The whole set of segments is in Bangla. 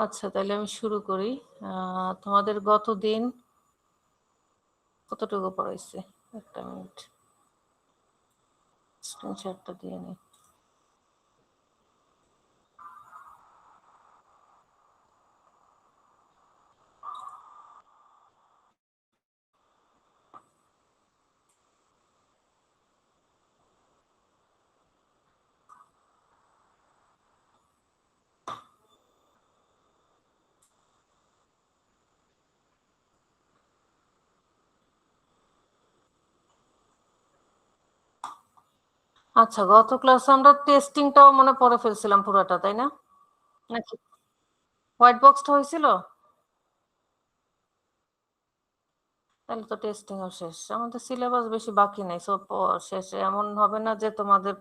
আচ্ছা, তাহলে আমি শুরু করি। তোমাদের গত দিন কতটুকু পড়াইছে? একটা মিনিট, স্ক্রিনশটটা দিয়ে নিই। আচ্ছা, গত ক্লাসে আমরা টেস্টিংটাও মনে পড়ে ফেলছিলাম পুরোটা, তাই না? নাকি হোয়াইট বক্সটা হয়েছিল? তাহলে তো টেস্টিংও শেষ। আমাদের সিলেবাস বেশি বাকি নেই, সব শেষে এমন হবে না যে তোমাদের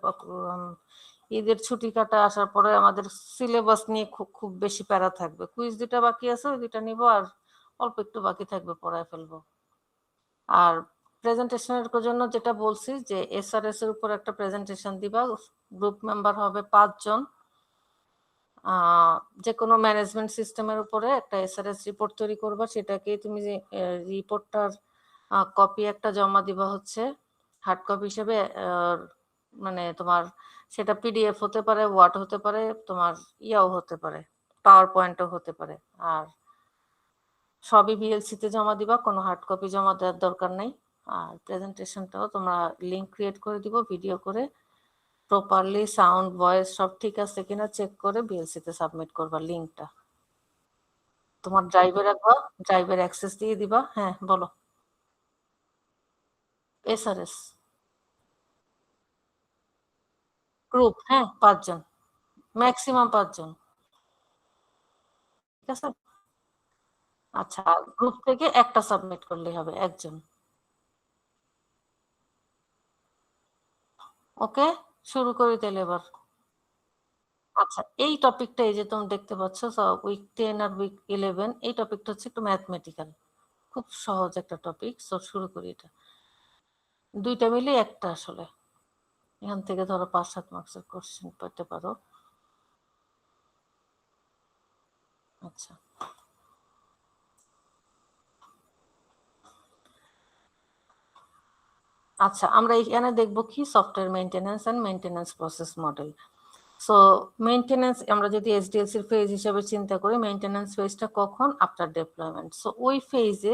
ঈদের ছুটি কাটা আসার পরে আমাদের সিলেবাস নিয়ে খুব খুব বেশি প্যারা থাকবে। কুইজ দুটা বাকি আছে, ওই দুটা নিবো আর অল্প একটু বাকি থাকবে, পড়ায় ফেলবো। আর প্রেজেন্টেশনের জন্য যেটা বলছি যে এসআরএস এর উপর একটা প্রেজেন্টেশন দিবা, গ্রুপ মেম্বার হবে 5 জন। যে কোনো ম্যানেজমেন্ট সিস্টেমের উপরে একটা এসআরএস রিপোর্ট তৈরি করবা, সেটাকে তুমি যে রিপোর্টটার কপি একটা জমা দিবা হচ্ছে হার্ড কপি হিসেবে। মানে তোমার সেটা পিডিএফ হতে পারে, ওয়ার্ড হতে পারে, তোমার ইয়াও হতে পারে, পাওয়ার পয়েন্টও হতে পারে। আর সবই ভিএলসি তে জমা দিবা, কোনো হার্ড কপি জমা দেওয়ার দরকার নেই। আর প্রেজেন্টেশনটাও তোমরা লিঙ্ক ক্রিয়েট করে দিব ভিডিও করে, প্রপারলি সাউন্ড ভয়েস সব ঠিক আছে কিনা চেক করে ভিএলসি তে সাবমিট করবা লিঙ্কটা। তোমার ড্রাইভে রাখবা, ড্রাইভের অ্যাক্সেস দিয়ে দিবা। হ্যাঁ বলো। এসআরএস গ্রুপ, হ্যাঁ 5 জন, ম্যাক্সিমাম 5 জন। ঠিক আছে। আচ্ছা, গ্রুপ থেকে একটা সাবমিট করলেই হবে, একজন। ওকে, শুরু করি তাহলে এবার। আচ্ছা, এই টপিকটা এই যে তুমি দেখতে পাচ্ছ, উইক 10 আর উইক 11, এই টপিকটা হচ্ছে একটু ম্যাথমেটিক্যাল, খুব সহজ একটা টপিক। সো শুরু করি। এটা দুইটা মিলে একটা, আসলে এখান থেকে ধরো 5-7 মার্কসের কোশ্চেন পেতে পারো। আচ্ছা, আচ্ছা আমরা এখানে দেখবো কি software maintenance and maintenance process model. So maintenance আমরা যদি এসডিএলসি এর ফেজ হিসেবে চিন্তা করি, মেইনটেনেন্স ফেজটা কখন? After deployment. সো ওই ফেজে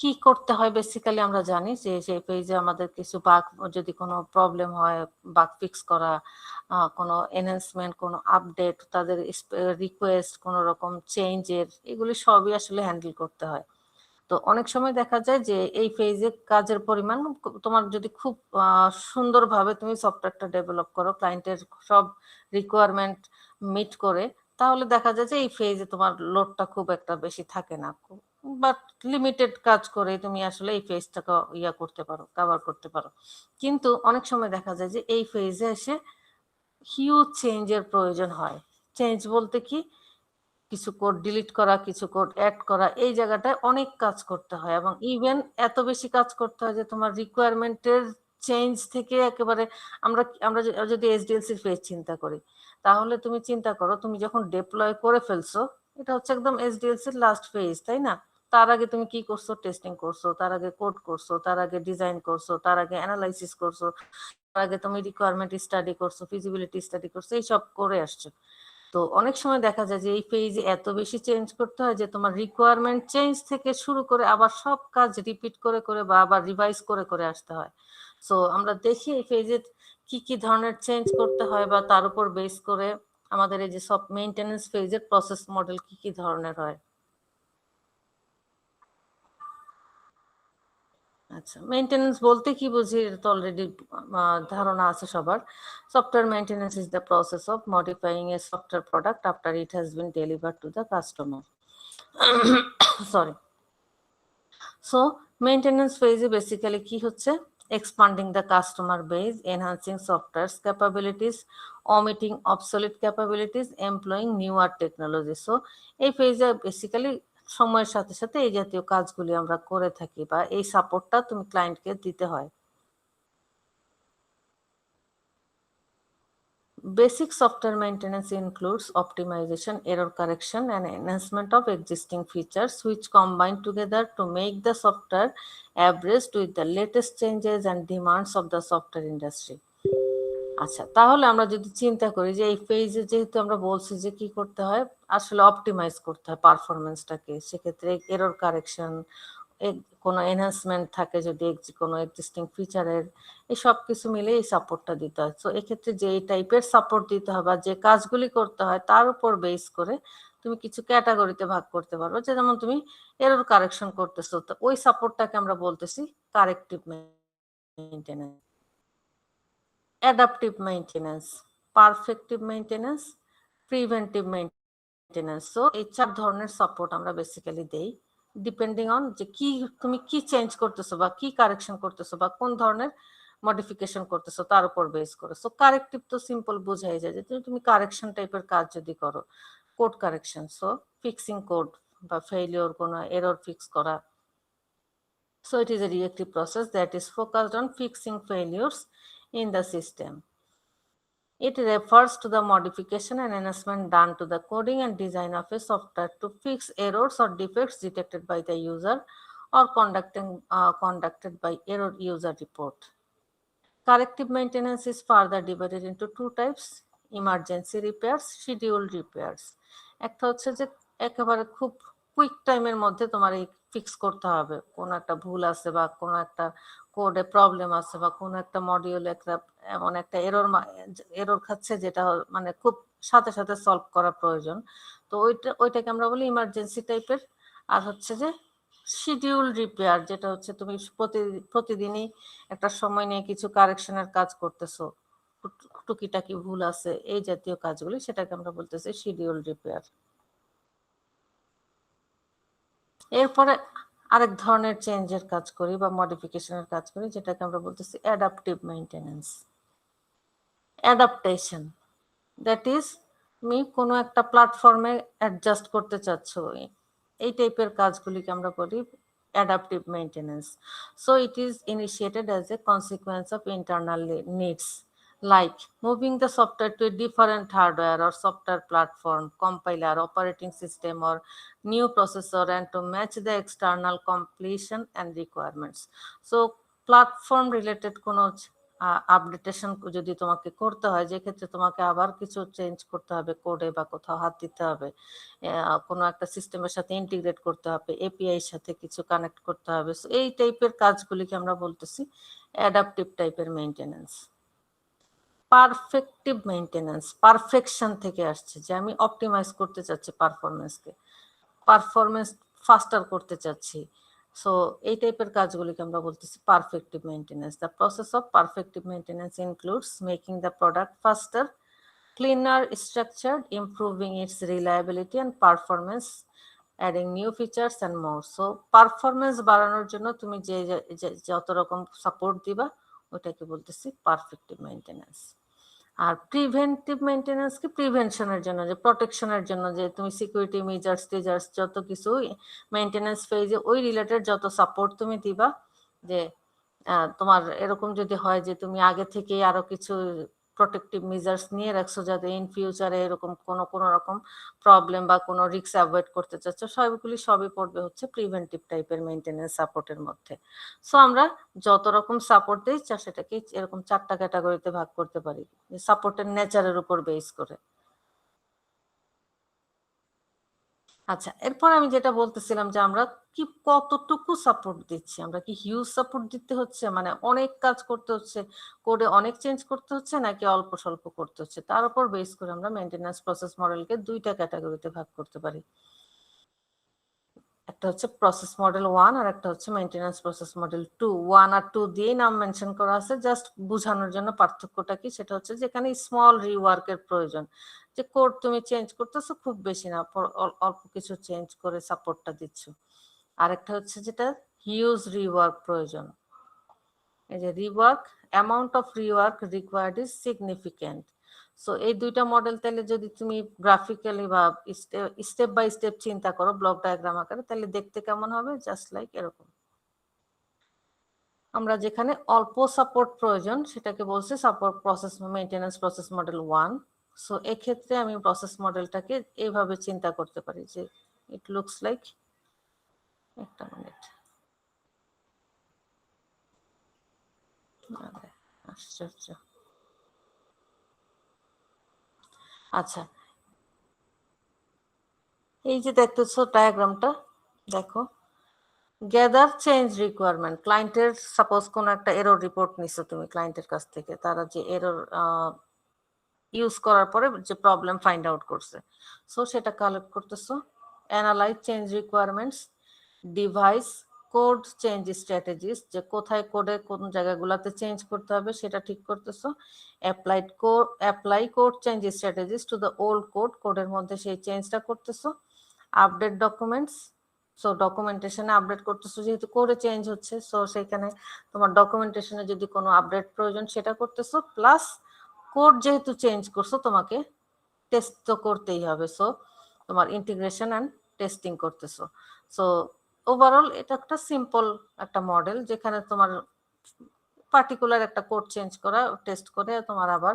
কি করতে হয় বেসিক্যালি আমরা জানি যে সেই পেজে আমাদের কিছু বাগ, যদি কোনো প্রবলেম হয় বাগ ফিক্স করা, কোনো এনহ্যান্সমেন্ট, কোনো আপডেট, তাদের রিকোয়েস্ট, কোনো রকম চেঞ্জের, এগুলি সবই আসলে হ্যান্ডেল করতে হয়। তো অনেক সময় দেখা যায় যে এই ফেজে কাজের পরিমাণ, তোমার যদি খুব সুন্দরভাবে তুমি সফটওয়্যারটা ডেভেলপ করো, ক্লায়েন্টের সব রিকোয়ারমেন্ট মিট করে, তাহলে দেখা যায় যে এই ফেজে তোমার লোডটা খুব একটা বেশি থাকে না, বাট লিমিটেড কাজ করে তুমি আসলে এই ফেজটাকে ইয়া করতে পারো, কভার করতে পারো। কিন্তু অনেক সময় দেখা যায় যে এই ফেজে এসে হিউজ চেঞ্জের প্রয়োজন হয়। চেঞ্জ বলতে কি, কিছু কোড ডিলিট করা, কিছু কোড অ্যাড করা, এই জায়গাটায় অনেক কাজ করতে হয়, এবং ইভেন এত বেশি কাজ করতে হয় যে তোমার রিকোয়ারমেন্টের চেঞ্জ থেকে একেবারে, আমরা আমরা যদি এসডিএলসির ফেজ চিন্তা করি, তাহলে তুমি চিন্তা করো তুমি যখন ডেপ্লয় করে ফেলছো, এটা হচ্ছে একদম এসডিএলসির লাস্ট ফেজ, তাই না? তার আগে তুমি কি করছো? টেস্টিং করছো, তার আগে কোড করছো, তার আগে ডিজাইন করছো, তার আগে অ্যানালাইসিস করছো, তার আগে তুমি রিকোয়ারমেন্ট স্টাডি করছো, ফিজিবিলিটি স্টাডি করছো, এইসব করে আসছো। তো অনেক সময় দেখা যায় যে এই পেজে এত বেশি চেঞ্জ করতে হয় যে তোমার রিকোয়ারমেন্ট চেঞ্জ থেকে শুরু করে আবার সব কাজ রিপিট করে করে বা আবার রিভাইজ করে করে আসতে হয়। সো আমরা দেখি এই পেজে কি কি ধরনের চেঞ্জ করতে হয়, বা তার উপর বেস করে আমাদের এই যে সব মেইনটেনেন্স পেজের প্রসেস মডেল কি কি ধরনের হয়। আচ্ছা, মেইনটেনেন্স বলতে কি বুঝি এটা তো অলরেডি ধারণা আছে সবার। Software maintenance is the process of modifying A software product after it has been delivered to the customer. Sorry. So maintenance ফেজে বেসিক্যালি কি হচ্ছে? Expanding the customer base, enhancing software capabilities, omitting obsolete capabilities, employing newer technology. So এই ফেজে বেসিক্যালি সময়ের সাথে সাথে এই জাতীয় কাজগুলি আমরা করে থাকি, বা এই সাপোর্টটা তুমি ক্লায়েন্টকে দিতে হয়। Basic software maintenance includes optimization, error correction, and enhancement of existing features, which combine together to make the software abreast with the latest changes and demands of the software industry. আচ্ছা, তাহলে আমরা যদি চিন্তা করি যে এই ফেজে যেহেতু আমরা বলছি যে কি করতে হয়, আসলে অপটিমাইজ করতে হয় পারফরমেন্সটাকে, সেক্ষেত্রে এরর কারেকশন, কোনো এনহান্সমেন্ট থাকে যদি কোনো এক্সিস্টিং ফিচারের, এই সব কিছু মিলে এই সাপোর্টটা দিতে হয়। সো এক্ষেত্রে যে এই টাইপের সাপোর্ট দিতে হয় বা যে কাজগুলি করতে হয় তার উপর বেস করে তুমি কিছু ক্যাটাগরিতে ভাগ করতে পারো। যে যেমন তুমি এরর কারেকশন করতেছো, তো ওই সাপোর্টটাকে আমরা বলতেছি corrective maintenance, adaptive maintenance, perfective maintenance, preventive maintenance. So এই 4 ধরনের সাপোর্ট আমরা বেসিক্যালি দেই ডিপেন্ডিং অন যে কি তুমি কি চেঞ্জ করতেছো বা কি কারেকশন করতেছো বা কোন ধরনের মডিফিকেশন করতেছো তার উপর বেস করে। সো কারেক্টিভ তো সিম্পল বোঝাই যায় যে তুমি কারেকশন টাইপের কাজ যদি করো, code correction, so fixing code বা ফেইলিওর কোনো এরর ফিক্স করা। So it is a reactive process that is focused on fixing failures in the system. It refers to the modification and enhancement done to the coding and design of a software to fix errors or defects detected by the user or conducted by error user report. Corrective maintenance is further divided into 2 types: emergency repairs, scheduled repairs. একটা হচ্ছে যে একেবারে খুব কুইক টাইমের মধ্যে তোমার এই ফিক্স করতে হবে, কোনো একটা ভুল আছে বা কোনো একটা কোডে প্রবলেম আছে বা কোনো একটা মডিউলে একটা এমন একটা এরর খাচ্ছে যেটা মানে খুব সাথে সাথে সলভ করা প্রয়োজন। তো ওইটাকে আমরা বলি ইমার্জেন্সি টাইপের। আর হচ্ছে যে শিডিউল রিপেয়ার, যেটা হচ্ছে তুমি প্রতিদিনই একটা সময় নিয়ে কিছু কারেকশনের কাজ করতেছো, টুকিটাকি ভুল আছে, এই জাতীয় কাজগুলি, সেটাকে আমরা বলতেছি শিডিউল রিপেয়ার। এরপরে আরেক ধরনের চেঞ্জের কাজ করি বা মডিফিকেশনের কাজ করি, যেটাকে আমরা বলতেছি adaptive maintenance. Adaptation, that is তুমি কোনো একটা প্ল্যাটফর্মে অ্যাডজাস্ট করতে চাচ্ছ, এই টাইপের কাজগুলিকে আমরা বলি adaptive maintenance. So it is initiated as a consequence of internal needs, like moving the software to a different hardware or software platform, compiler, operating system, or new processor, and to match the external completion and requirements. So platform related কোনো আপডেটেশন যদি তোমাকে করতে হয়, যে ক্ষেত্রে তোমাকে আবার কিছু চেঞ্জ করতে হবে কোডে বা কোথাও হাত দিতে হবে, কোনো একটা সিস্টেমের সাথে ইন্টিগ্রেট করতে হবে, এপিআই এর সাথে কিছু কানেক্ট করতে হবে, এই টাইপের কাজগুলিকে আমরা বলতেছি অ্যাডাপটিভ টাইপের মেইনটেনেন্স। পারফেক্টিভ মেইনটেনেন্স পারফেকশন থেকে আসছে, যে আমি অপটিমাইজ করতে চাচ্ছি পারফরমেন্স ফাস্টার করতে চাচ্ছি। সো এই টাইপের কাজগুলিকে আমরা বলতেছি perfective maintenance. The process of perfective maintenance includes making the product faster, cleaner, structured, improving its reliability and performance, adding new features and more. So performance বাড়ানোর জন্য তুমি যে যত রকম সাপোর্ট দিবা ওটাকে বলতেছি পারফেক্টিভ মেইনটেনেন্স। আর প্রিভেন্টিভ মেইনটেনেন্স কি প্রিভেনশনের জন্য, যে প্রোটেকশনের জন্য, যে তুমি সিকিউরিটি মেজার্স যত কিছু মেইনটেনেন্স ফেজে ওই রিলেটেড যত সাপোর্ট তুমি দিবা, যে তোমার এরকম যদি হয় যে তুমি আগে থেকে আরো কিছু প্রোটেক্টিভ মেজার্স নিয়ে রাখছো যাতে ইন ফিউচারে এরকম কোনো রকম প্রবলেম বা কোনো রিস্ক অ্যাভয়েড করতে চাচ্ছ, সবই পড়বে হচ্ছে প্রিভেন্টিভ টাইপের মেইনটেনেন্স সাপোর্টের মধ্যে। সো আমরা যত রকম সাপোর্ট দিই সেটাকে এরকম 4টা ক্যাটাগরিতে ভাগ করতে পারি সাপোর্টের নেচারের উপর বেস করে। আচ্ছা, এরপর আমি যেটা বলতেছিলাম যে আমরা কি কতটুকু সাপোর্ট দিচ্ছি, আমরা কি হিউজ সাপোর্ট দিতে হচ্ছে, মানে অনেক কাজ করতে হচ্ছে, কোডে অনেক চেঞ্জ করতে হচ্ছে, নাকি অল্প স্বল্প করতে হচ্ছে, তার উপর বেস করে আমরা মেইনটেনেন্স প্রসেস মডেলকে 2টা ক্যাটাগরিতে ভাগ করতে পারি। একটা হচ্ছে প্রসেস মডেল 1 আর একটা হচ্ছে মেইনটেনেন্স প্রসেস মডেল 2। 1 আর 2 দিয়েই নাম মেনশন করা আছে, জাস্ট বোঝানোর জন্য পার্থক্যটা কি, সেটা হচ্ছে যেখানে স্মল রিওয়ার্কের প্রয়োজন, যে কোড তুমি চেঞ্জ করতেছো খুব বেশি না, অল্প কিছু চেঞ্জ করে সাপোর্টটা দিচ্ছ। আরেকটা হচ্ছে যেটা হিউজ রিওয়ার্ক প্রয়োজন, এই যে rework, amount of rework required is significant. So এই 2টা মডেল তাহলে যদি তুমি গ্রাফিক্যালি বা স্টেপ বাই স্টেপ চিন্তা করো ব্লক ডায়াগ্রাম আকারে, তাহলে দেখতে কেমন হবে, জাস্ট লাইক এরকম। আমরা যেখানে অল্প সাপোর্ট প্রয়োজন সেটাকে বলছি support process maintenance process model 1। So এক্ষেত্রে আমি প্রসেস মডেলটাকে এইভাবে চিন্তা করতে পারি যে ইট লুকস লাইক, একটা মিনিট, আশ্চর্য। আচ্ছা, এই যে দেখতেছো ডায়াগ্রামটা, দেখো গ্যাদার চেঞ্জ রিকোয়ারমেন্ট, ক্লায়েন্টের সাপোজ কোনো একটা এরর রিপোর্ট নিছো তুমি ক্লায়েন্টের কাছ থেকে, তারা যে এরর ইউজ করার পরে যে প্রবলেম ফাইন্ড আউট করছে, সো সেটা কালেক্ট করতেছো, analyse change requirements, device code change strategies, যে কোথায় কোডে কোন জায়গাগুলোতে চেঞ্জ করতে হবে সেটা ঠিক করতেছো, apply code change strategies to the old code, কোডের মধ্যে সেই চেঞ্জটা করতেছো, আপডেট ডকুমেন্টস, সো ডকুমেন্টেশনে আপডেট করতেছো যেহেতু কোডে চেঞ্জ হচ্ছে, সো সেখানে তোমার ডকুমেন্টেশনে যদি কোনো আপডেট প্রয়োজন সেটা করতেছো, প্লাস কোড যেহেতু চেঞ্জ করছো তোমাকে টেস্ট তো করতেই হবে, সো তোমার ইন্টিগ্রেশন অ্যান্ড টেস্টিং করতেছো। সো ওভারঅল এটা একটা সিম্পল একটা মডেল যেখানে তোমার পার্টিকুলার একটা কোড চেঞ্জ করা, টেস্ট করে তোমার আবার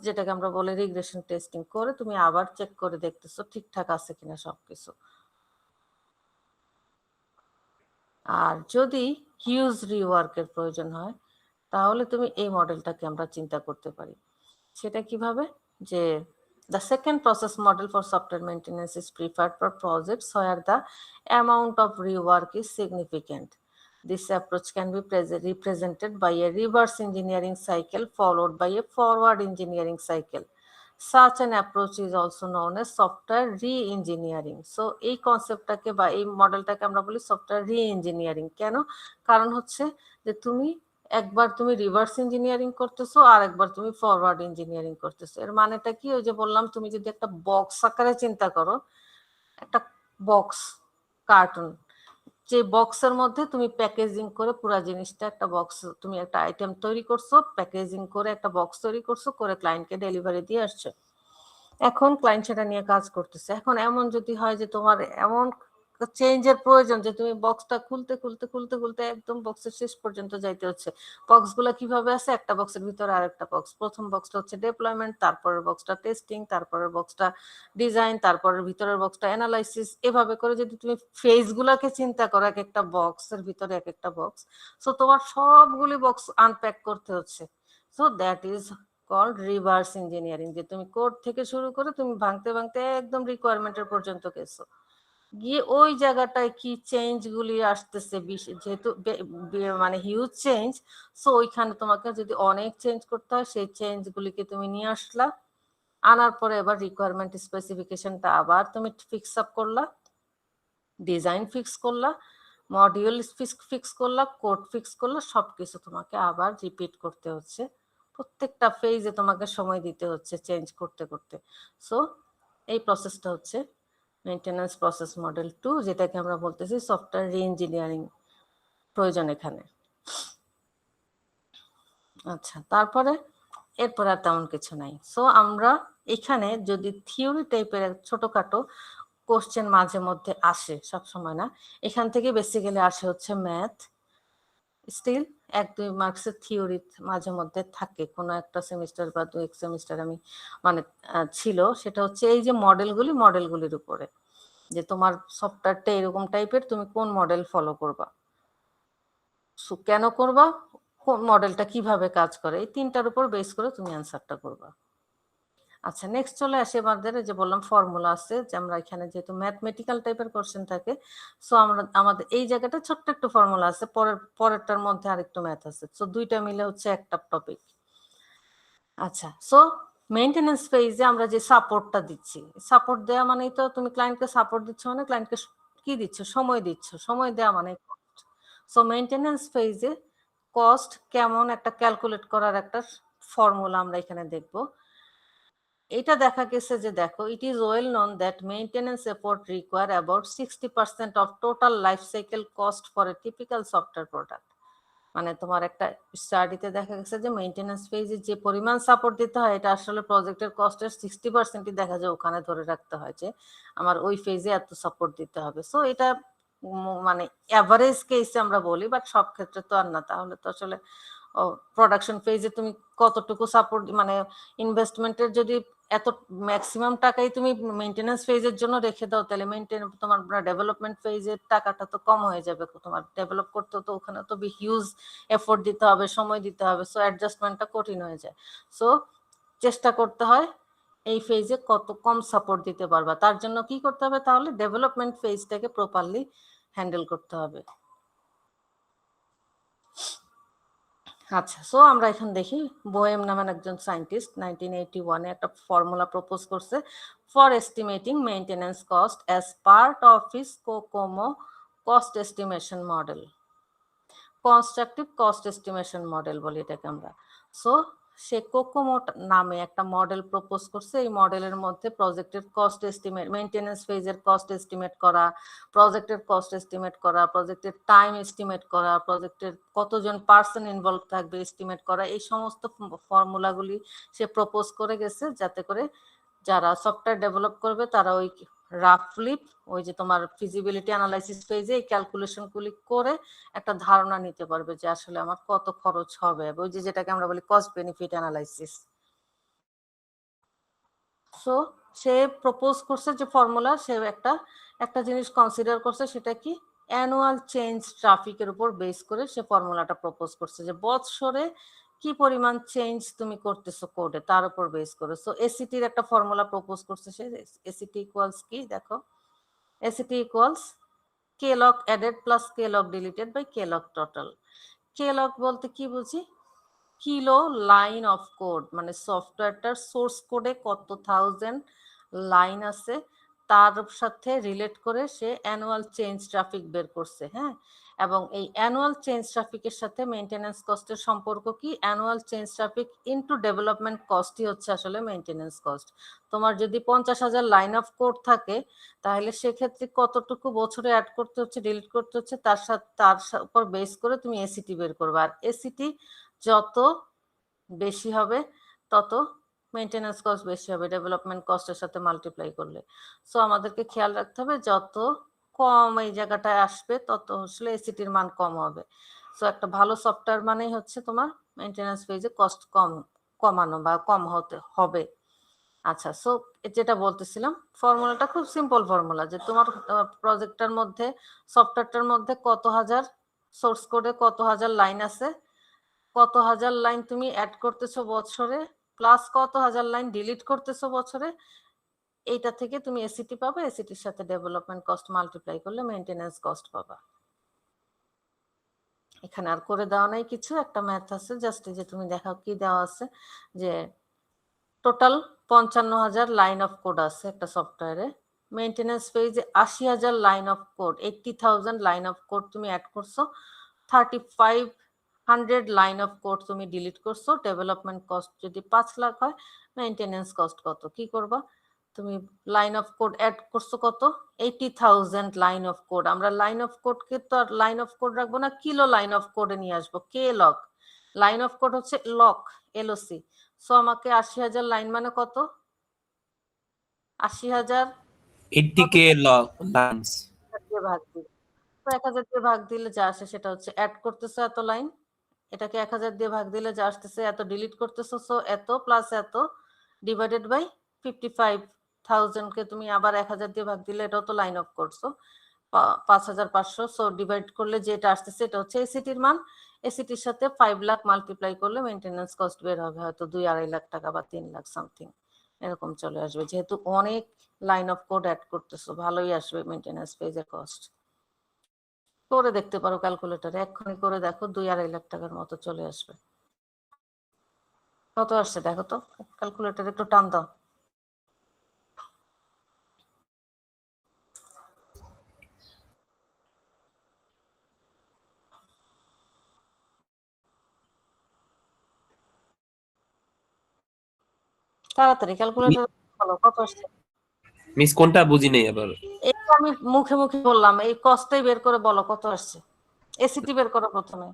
যেটাকে আমরা বলি রিগ্রেশন টেস্টিং করে তুমি আবার চেক করে দেখতেছো ঠিকঠাক আছে কিনা সবকিছু। আর যদি হিউজ রিওয়ার্কের প্রয়োজন হয় তাহলে তুমি এই মডেলটাকে আমরা চিন্তা করতে পারি। সেটা কিভাবে, যে the second process model for software maintenance is preferred for projects where the amount of rework is significant. This approach can be represented by a reverse engineering cycle followed by a forward engineering cycle. Such an approach is also known as software re-engineering. So এই কনসেপ্টটাকে বা এই মডেলটাকে আমরা বলি সফটওয়্যার রি-ইঞ্জিনিয়ারিং। কেন? কারণ হচ্ছে যে তুমি একবার তুমি রিভার্স ইঞ্জিনিয়ারিং করতেছো আর একবার তুমি ফরওয়ার্ড ইঞ্জিনিয়ারিং করতেছো। এর মানেটা কি, ওই যে বললাম তুমি যদি একটা বক্স আকারে চিন্তা করো, একটা বক্স কার্টুন, যে বক্সের মধ্যে তুমি প্যাকেজিং করে পুরো জিনিসটা, একটা বক্স তুমি একটা আইটেম তৈরি করছো, প্যাকেজিং করে একটা বক্স তৈরি করছো, করে ক্লায়েন্টকে ডেলিভারি দিয়ে আসছো। এখন ক্লায়েন্ট সেটা নিয়ে কাজ করতেছে। এখন এমন যদি হয় যে তোমার এমন চেঞ্জের প্রয়োজন যে তুমি বক্সটা খুলতে খুলতে খুলতে খুলতে একদম বক্সের শেষ পর্যন্ত যাইতে হচ্ছে। বক্সগুলো কিভাবে আছে, একটা বক্সের ভিতরে আরেকটা বক্স, প্রথম বক্সটা হচ্ছে ডেপ্লয়মেন্ট, তারপরের বক্সটা টেস্টিং, তারপরের বক্সটা ডিজাইন, তারপরের ভিতরের বক্সটা অ্যানালাইসিস, এভাবে করে যদি তুমি ফেজগুলোকে চিন্তা করো এক একটা বক্সের ভিতরে এক একটা বক্স, সো তোমার সবগুলি বক্স আনপ্যাক করতে হচ্ছে। So that is called reverse engineering, যে তুমি কোড থেকে শুরু করে তুমি ভাঙতে ভাঙতে একদম রিকোয়ারমেন্টের পর্যন্ত গেছো, গিয়ে ওই জায়গাটায় কি চেঞ্জ গুলি আসতেছে, যেহেতু মানে হিউজ চেঞ্জ, সো ওইখানে তোমাকে যদি অনেক চেঞ্জ করতে হয় সেই চেঞ্জ গুলিকে তুমি নিয়ে আসলা, আনার পরে এবার রিকোয়ারমেন্ট স্পেসিফিকেশনটা আবার তুমি ফিক্স আপ করলা, ডিজাইন ফিক্স করলা, মডিউল ফিক্স করলা, কোড ফিক্স করলা, সবকিছু তোমাকে আবার রিপিট করতে হচ্ছে, প্রত্যেকটা ফেজে তোমাকে সময় দিতে হচ্ছে চেঞ্জ করতে করতে। সো এই প্রসেসটা হচ্ছে মেইনটেনেন্স প্রসেস মডেল 2, যেটাকে আমরা বলতেছি সফটওয়্যার রি-ইঞ্জিনিয়ারিং প্রয়োজন এখানে। আচ্ছা, তারপরে এরপর আর তেমন কিছু নাই। সো আমরা এখানে যদি থিওরি টাইপের ছোটখাটো কোশ্চেন মাঝে মধ্যে আসে, সব সময় না, এখান থেকে বেসিক্যালি আসে হচ্ছে ম্যাথ, স্টিল 1-2 মার্কসের থিওরি মাঝে মধ্যে থাকে কোনো একটা সেমিস্টার বা 2 সেমিস্টার আমি মানে ছিল, সেটা হচ্ছে এই যে মডেলগুলির উপরে, যে তোমার সফটওয়্যারটা এরকম টাইপের, তুমি কোন মডেল ফলো করবা, কেন করবা, কোন মডেলটা কিভাবে কাজ করে, এই তিনটার উপর বেস করে তুমি অ্যান্সারটা করবা। আচ্ছা, নেক্সট চলে আসে আমাদের, যে বললাম ফর্মুলা আছে, যে আমরা এখানে যেহেতু ম্যাথমেটিক্যাল টাইপের কোশ্চেন থাকে, সো আমাদের এই জায়গাটা ছোট্ট একটু ফর্মুলা আছে, পরেরটার মধ্যে আরেকটু ম্যাথ আছে, সো দুইটা মিলে হচ্ছে একটা টপিক। আচ্ছা, সো মেইনটেনেন্স ফেজে আমরা যে সাপোর্টটা দিচ্ছি, সাপোর্ট দেওয়া মানেই তো তুমি ক্লায়েন্টকে সাপোর্ট দিচ্ছ, মানে ক্লায়েন্টকে কি দিচ্ছ, সময় দিচ্ছ, সময় দেওয়া মানে কস্ট। সো মেইনটেনেন্স ফেজে কস্ট কেমন একটা ক্যালকুলেট করার একটা ফর্মুলা আমরা এখানে দেখব। এটা দেখা গেছে যে দেখো, it is well known that maintenance effort require about 60% of total life cycle cost for a typical software product. মানে তোমার একটা স্টাডিতে দেখা গেছে যে মেইনটেনেন্স ফেজে যে পরিমাণ সাপোর্ট দিতে হয়, এটা আসলে প্রজেক্টের কস্টের 60%ই দেখা যায় ওখানে ধরে রাখতে হয়, যে আমার ওই ফেজে এত সাপোর্ট দিতে হবে। সো এটা মানে অ্যাভারেজ কেসে আমরা বলি, বাট সব ক্ষেত্রে তো আর না, তাহলে তো আসলে প্রোডাকশন ফেজে তুমি কতটুকু সাপোর্ট, মানে ইনভেস্টমেন্টের যদি এত ম্যাক্সিমাম টাকাই তুমি মেইনটেনেন্স ফেজের জন্য রেখে দাও, তাহলে তোমার ডেভেলপমেন্ট ফেজের টাকাটা তো কম হয়ে যাবে। তোমার ডেভেলপ করতে তো ওখানে তো হিউজ এফোর্ট দিতে হবে, সময় দিতে হবে, সো অ্যাডজাস্টমেন্টটা কঠিন হয়ে যায়। সো চেষ্টা করতে হয় এই ফেজে কত কম সাপোর্ট দিতে পারবা, তার জন্য কি করতে হবে, তাহলে ডেভেলপমেন্ট ফেজটাকে প্রপারলি হ্যান্ডেল করতে হবে। আচ্ছা, সো আমরা এখন দেখি বোয়েম নামের একজন সায়েন্টিস্ট 1981-এ একটা ফর্মুলা প্রপোজ করছে for estimating maintenance cost as part of his COCOMO cost estimation model, constructive cost estimation model বলি এটাকে আমরা। সো সে কোকোমো নামে একটা মডেল প্রপোজ করছে। এই মডেলের মধ্যে প্রজেক্টের কস্ট এস্টিমেট, মেইনটেনেন্স ফেজের কস্ট এস্টিমেট করা, প্রজেক্টের কস্ট এস্টিমেট করা, প্রজেক্টের টাইম এস্টিমেট করা, প্রজেক্টের কতজন পার্সন ইনভলভ থাকবে এস্টিমেট করা, এই সমস্ত ফর্মুলাগুলি সে প্রপোজ করে গেছে, যাতে করে যারা সফটওয়্যার ডেভেলপ করবে তারা ওই রাফলি ওই যে তোমার ফিজিবিলিটি অ্যানালাইসিস পেজে এই ক্যালকুলেশনগুলি করে একটা ধারণা নিতে পারবে যে আসলে আমার কত খরচ হবে, ওই যে যেটাকে আমরা বলি কস্ট বেনিফিট অ্যানালাইসিস। সো সে প্রপোজ করছে যে ফর্মুলা, সে একটা জিনিস কনসিডার করছে, সেটা কি অ্যানুয়াল চেঞ্জ ট্রাফিকের উপর বেস করে সে ফর্মুলাটা প্রপোজ করছে, যে বছরে কি পরিমাণ চেঞ্জ তুমি করতেছো কোডে তার উপর বেস করে। সো এসিটির একটা ফর্মুলা প্রপোজ করছে সে। এসিটি ইকুয়ালস কি দেখো, ACT equals K log added plus K log deleted by K log total. K log বলতে কি বুঝি, কিলো লাইন অফ কোড, মানে সফটওয়্যারটার সোর্স কোডে কত থাউজেন্ড লাইন আছে তার সাথে রিলেট করে সে অ্যানুয়াল চেঞ্জ ট্রাফিক বের করছে। হ্যাঁ, এবং এই অ্যানুয়াল চেঞ্জ ট্রাফিকের সাথে মেইনটেনেন্স কস্টের সম্পর্ক কি, annual change traffic into development কস্টই হচ্ছে আসলে মেইনটেনেন্স কস্ট। তোমার যদি 50,000 লাইন অফ কোড থাকে, তাহলে সেক্ষেত্রে কতটুকু বছরে অ্যাড করতে হচ্ছে, ডিলিট করতে হচ্ছে, তার উপর বেস করে তুমি এসিটি বের করবে। আর এসিটি যত বেশি হবে তত মেইনটেনেন্স কস্ট বেশি হবে ডেভেলপমেন্ট কস্টের সাথে মাল্টিপ্লাই করলে। সো আমাদেরকে খেয়াল রাখতে হবে যত কম এই জায়গাটায় আসবে তত আসলে এসিটির মান কম হবে। সো একটা ভালো সফটওয়্যার মানেই হচ্ছে তোমার মেইনটেনেন্স ফেজে কস্ট কমানো বা কম হতে হবে। আচ্ছা, সো যেটা বলতেছিলাম, ফর্মুলাটা খুব সিম্পল ফর্মুলা, যে তোমার প্রজেক্টটার মধ্যে, সফটওয়্যারটার মধ্যে কত হাজার সোর্স কোডে কত হাজার লাইন আছে, কত হাজার লাইন তুমি অ্যাড করতেছো বছরে, প্লাস কত হাজার লাইন ডিলিট করতেছো বছরে, এইটা থেকে তুমি এসিটি পাবে, এসিটির সাথে ডেভেলপমেন্ট কস্ট মাল্টিপ্লাই করলে মেইনটেনেন্স কস্ট পাবা। এখানে আর করে দেওয়া নাই কিছু, একটা ম্যাথ আছে জাস্ট, যে তুমি দেখাও কি দেওয়া আছে, যে টোটাল 55,000 লাইন অফ কোড আছে একটা সফটওয়্যারে, মেইনটেনেন্স ফেজে 80,000 line of code, 80,000 line of code তুমি অ্যাড করছো, 3,500 লাইন অফ কোড তুমি ডিলিট করছো, ডেভেলপমেন্ট কস্ট যদি 5 লাখ হয়, মেইনটেনেন্স কস্ট কত, কি করবা তুমি, লাইন অফ কোড অ্যাড করছো কত, 80,000 লাইন অফ কোড। আমরা লাইন অফ কোডকে তো আর লাইন অফ কোড রাখবো না, কিলো লাইন অফ কোডে নিয়ে আসবো, কে লগ, লাইন অফ কোড হচ্ছে লক, এলওসি। সো আমাকে 80,000 লাইন মানে কত, 80,000 80k lines দিয়ে ভাগ দিই, তো 1,000 দিয়ে ভাগ দিলে যা আসে সেটা হচ্ছে অ্যাড করতেছে এত লাইন, এটাকে 1,000 দিয়ে ভাগ দিলে যা আসতেছে এত ডিলিট করতেছো, সো এত প্লাস এত ডিভাইডেড বাই 55,000 কে তুমি আবার 1,000 দিয়ে ভাগ দিলে এটাও তো লাইন অফ করছো 5,500, সো ডিভাইড করলে যেটা আসতেছে এটা হচ্ছে এসিটির মান। এসিটির সাথে 5 লাখ মাল্টিপ্লাই করলে মেইনটেনেন্স কস্ট বের হবে হয়তো 2-2.5 লাখ টাকা বা 3 লাখ সামথিং এরকম চলে আসবে, যেহেতু অনেক লাইন অফ কোড অ্যাড করতেছো, ভালোই আসবে মেইনটেনেন্স পেজের কস্ট। করে দেখতে পারো ক্যালকুলেটরে, এক্ষুনি করে দেখো 2-2.5 লাখ টাকার মতো চলে আসবে। কত আসছে দেখো তো, ক্যালকুলেটর একটু টান দাও। তাড়াতাড়ি ক্যালকুলেটর বলো কত আসছে। মিস কোনটা বুঝি নেই আবার। এই আমি মুখে মুখে বললাম, এই কস্টটাই বের করে বলো কত আসছে, এসিটি বের করো প্রথমে।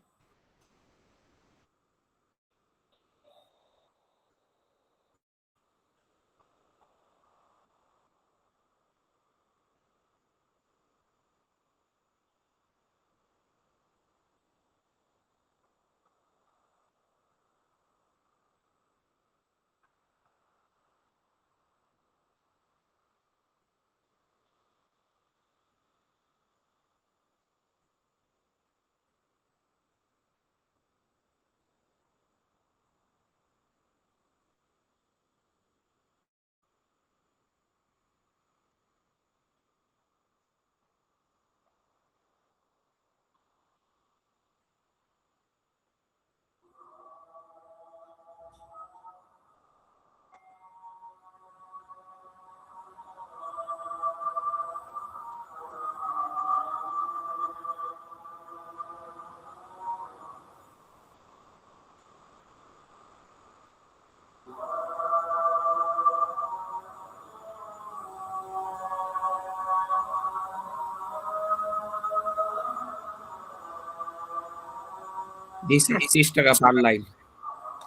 30 টাকা পার লাইন।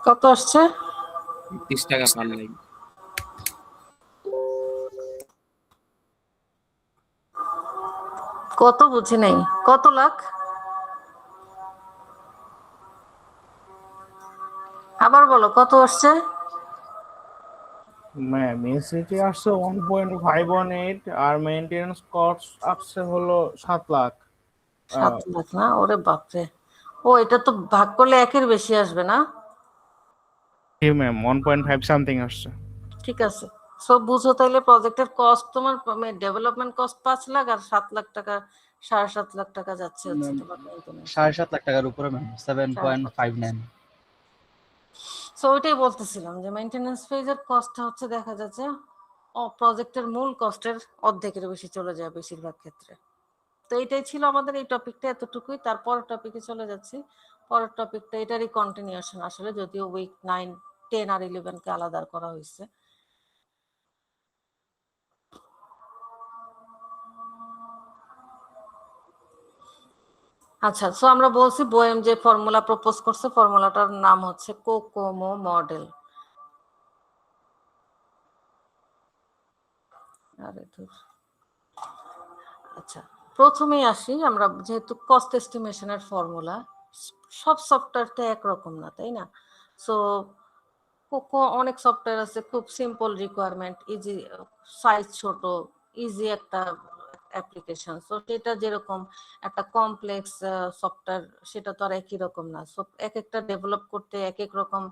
কত আসছে? 30 টাকা পার লাইন। কত বুঝি নাই, কত লাখ? আবার বলো কত আসছে? ম্যাম এসিটি আসছে 1.518 আর মেইনটেনেন্স কস্ট আসছে হলো 7 লাখ। 7 লাখ না? ওরে বাপরে, ও এটা তো ভাগ করলে একের বেশি আসবে না? জি ম্যাম 1.5 সামথিং আসছে। ঠিক আছে, সব বুঝো তাইলে প্রজেক্টের কস্ট তোমার ডেভেলপমেন্ট কস্ট 5 লাখ আর 7 লাখ টাকা, 7.5 লাখ টাকা যাচ্ছে হচ্ছে তোমার মেইনটেনেন্স। 7.5 লাখ টাকার উপরে ম্যাম 7.59। সো ওইটাই বলতেছিলাম যে মেইনটেনেন্স ফেজের কস্টটা হচ্ছে দেখা যাচ্ছে প্রজেক্টের মূল কস্টের অর্ধেকের বেশি চলে যায় বেশিরভাগ ক্ষেত্রে। তো এটাই ছিল আমাদের এই টপিকটা, এতটুকুই। তারপর টপিকে চলে যাচ্ছি। পরের টপিকটা এটারই কন্টিনিউশন আসলে, যদিও উইক 9, 10 আর 11 কে আলাদা করা হয়েছে। আচ্ছা, সো আমরা বলছি বোয়েম যে ফর্মুলা প্রপোজ করছে, ফর্মুলাটার নাম হচ্ছে কোকোমো মডেল। আচ্ছা, প্রথমেই আসি আমরা, যেহেতু কস্ট এস্টিমেশনের ফর্মুলা, সব সফটওয়্যার তো একরকম না, তাই না? সো অনেক সফটওয়্যার আছে খুব সিম্পল রিকোয়ারমেন্ট, ইজি, সাইজ ছোট, ইজি একটা অ্যাপ্লিকেশন। সো সেটা যেরকম একটা কমপ্লেক্স সফটওয়্যার, সেটা তো আর একই রকম না। সো এক একটা ডেভেলপ করতে এক এক রকম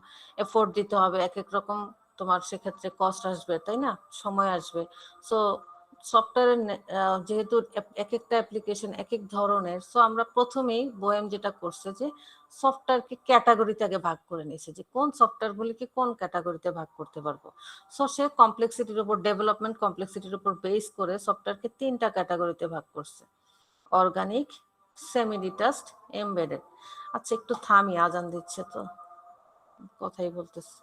এফোর্ট দিতে হবে, এক এক রকম তোমার সেক্ষেত্রে কস্ট আসবে, তাই না? সময় আসবে। সো সফটওয়্যারের যেহেতু এক একটা অ্যাপ্লিকেশন এক এক ধরনের, সো আমরা প্রথমেই বোয়েম যেটা করছে যে সফটওয়্যারকে ক্যাটাগরিতে আগে ভাগ করে নিয়েছে, যে কোন সফটওয়্যারগুলিকে কোন ক্যাটাগরিতে ভাগ করতে পারবো। সো সে কমপ্লেক্সিটির উপর, ডেভেলপমেন্ট কমপ্লেক্সিটির উপর বেস করে সফটওয়্যারকে 3টা ক্যাটাগরিতে ভাগ করছে: অর্গানিক, সেমি ডিটাচড, এমবেডেড। আচ্ছা একটু থামি, আজান দিচ্ছে তো, কথাই বলতেছি।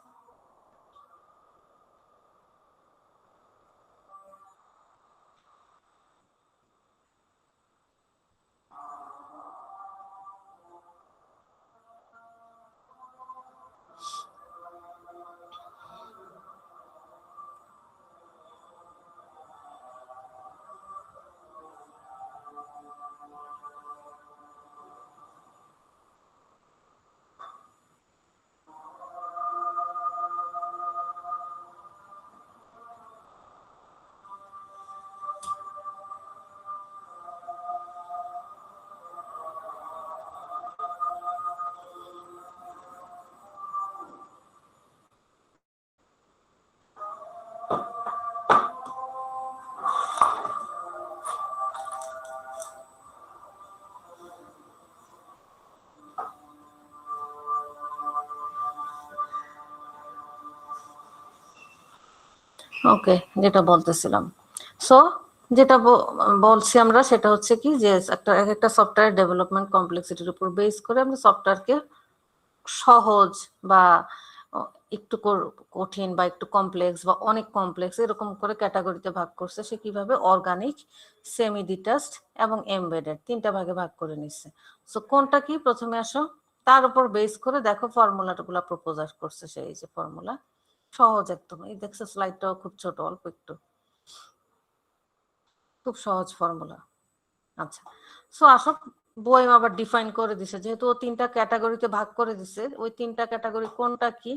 ওকে, যেটা বলতেছিলাম, সো যেটা বলছি আমরা সেটা হচ্ছে কি, যে একটা সফটওয়্যার ডেভেলপমেন্ট কমপ্লেক্সিটির উপর বেস করে আমরা সফটওয়্যারকে সহজ বা একটু কঠিন বা একটু কমপ্লেক্স বা অনেক কমপ্লেক্স এরকম করে ক্যাটাগরিতে ভাগ করছে। সে কিভাবে? অর্গানিক, সেমি ডিটাচড এবং এমবেডেড 3টা ভাগে ভাগ করে নিচ্ছে। সো কোনটা কি, প্রথমে আসো, তার উপর বেস করে দেখো ফর্মুলাগুলো প্রপোজ করছে। সেই যে ফর্মুলা সহজ একদম, এই দেখছো স্লাইডটাও খুব ছোট, অল্প একটু, খুব সহজ ফর্মুলা। আচ্ছা, সো আসো, বইম আবার ডিফাইন করে দিছে, যেহেতু ও 3টা ক্যাটাগরিতে ভাগ করে দিছে, ওই 3টা ক্যাটাগরি কোনটা কি,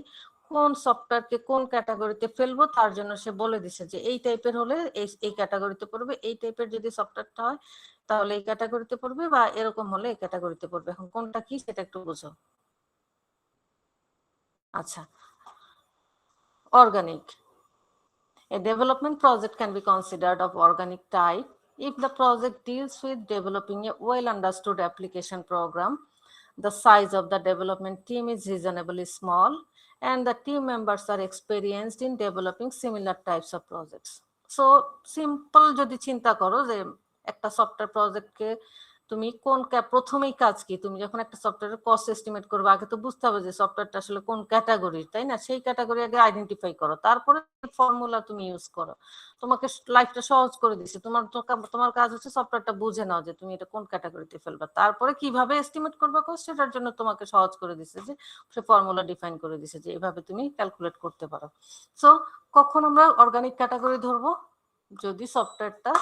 কোন সফটওয়্যারকে কোন ক্যাটাগরিতে ফেলবো তার জন্য সে বলে দিছে যে এই টাইপের হলে এই ক্যাটাগরিতে পড়বে, এই টাইপের যদি সফটওয়্যারটা হয় তাহলে এই ক্যাটাগরিতে পড়বে, বা এরকম হলে এই ক্যাটাগরিতে পড়বে। এখন কোনটা কি সেটা একটু বুঝো। আচ্ছা, organic. A development project can be considered of organic type if the project deals with developing a well understood application program, the size of the development team is reasonably small, and the team members are experienced in developing similar types of projects. So simple যদি চিন্তা করো যে একটা সফটওয়্যার প্রজেক্টকে তুমি কোন প্রথমেই কাজ কি, তুমি যখন একটা সফটওয়্যারের কস্ট এস্টিমেট করবে আগে তো বুঝতে হবে যে সফটওয়্যারটা আসলে কোন ক্যাটাগরির, তাই না? সেই ক্যাটাগরি আগে আইডেন্টিফাই করো, তারপরে ফর্মুলা তুমি ইউজ করো। তোমাকে লাইফটা সহজ করে দিচ্ছে, তোমার কাজ হচ্ছে সফটওয়্যারটা বুঝে নাও যে তুমি এটা কোন ক্যাটাগরিতে ফেলবা, তারপরে কিভাবে এস্টিমেট করবে কস্ট সেটার জন্য তোমাকে সহজ করে দিচ্ছে যে সে ফর্মুলা ডিফাইন করে দিচ্ছে যে এভাবে তুমি ক্যালকুলেট করতে পারো। সো কখন আমরা অর্গানিক ক্যাটাগরি ধরবো? যদি সফটওয়্যারটা